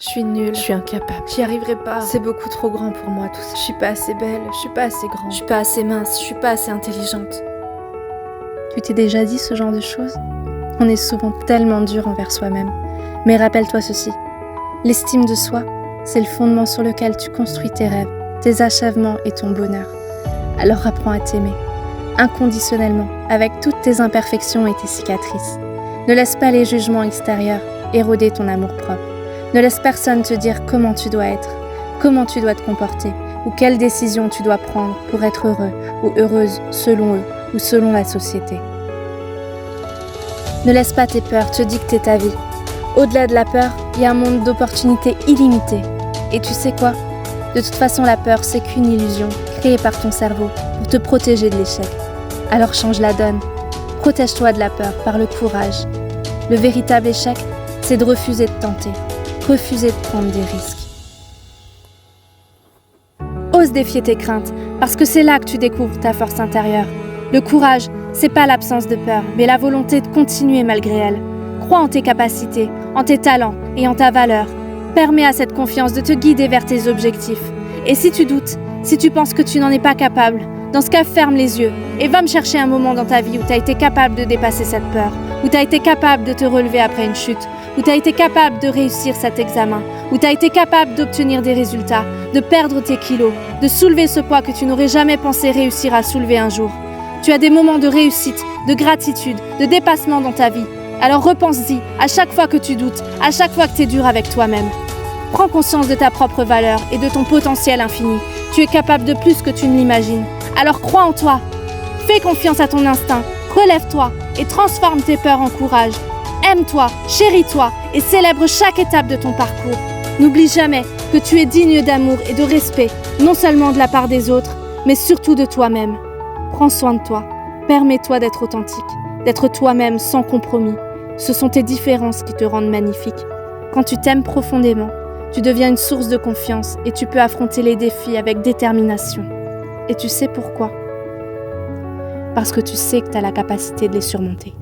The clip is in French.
Je suis nulle. Je suis incapable. J'y arriverai pas. C'est beaucoup trop grand pour moi tout ça. Je suis pas assez belle, je suis pas assez grande. Je suis pas assez mince, je suis pas assez intelligente. Tu t'es déjà dit ce genre de choses ? On est souvent tellement dur envers soi-même. Mais rappelle-toi ceci, l'estime de soi, c'est le fondement sur lequel tu construis tes rêves, tes achèvements et ton bonheur. Alors apprends à t'aimer, inconditionnellement, avec toutes tes imperfections et tes cicatrices. Ne laisse pas les jugements extérieurs éroder ton amour-propre. Ne laisse personne te dire comment tu dois être, comment tu dois te comporter, ou quelles décisions tu dois prendre pour être heureux ou heureuse selon eux ou selon la société. Ne laisse pas tes peurs te dicter ta vie. Au-delà de la peur, il y a un monde d'opportunités illimitées. Et tu sais quoi ? De toute façon, la peur, c'est qu'une illusion créée par ton cerveau pour te protéger de l'échec. Alors change la donne. Protège-toi de la peur par le courage. Le véritable échec, c'est de refuser de tenter, refuser de prendre des risques. Ose défier tes craintes, parce que c'est là que tu découvres ta force intérieure. Le courage, c'est pas l'absence de peur, mais la volonté de continuer malgré elle. Crois en tes capacités, en tes talents et en ta valeur. Permets à cette confiance de te guider vers tes objectifs. Et si tu doutes, si tu penses que tu n'en es pas capable, dans ce cas, ferme les yeux et va me chercher un moment dans ta vie où tu as été capable de dépasser cette peur, où tu as été capable de te relever après une chute, où tu as été capable de réussir cet examen, où tu as été capable d'obtenir des résultats, de perdre tes kilos, de soulever ce poids que tu n'aurais jamais pensé réussir à soulever un jour. Tu as des moments de réussite, de gratitude, de dépassement dans ta vie. Alors repense-y à chaque fois que tu doutes, à chaque fois que tu es dur avec toi-même. Prends conscience de ta propre valeur et de ton potentiel infini. Tu es capable de plus que tu ne l'imagines. Alors crois en toi. Fais confiance à ton instinct. Relève-toi et transforme tes peurs en courage. Aime-toi, chéris-toi et célèbre chaque étape de ton parcours. N'oublie jamais que tu es digne d'amour et de respect, non seulement de la part des autres, mais surtout de toi-même. Prends soin de toi. Permets-toi d'être authentique, d'être toi-même sans compromis. Ce sont tes différences qui te rendent magnifique. Quand tu t'aimes profondément, tu deviens une source de confiance et tu peux affronter les défis avec détermination. Et tu sais pourquoi ? Parce que tu sais que tu as la capacité de les surmonter.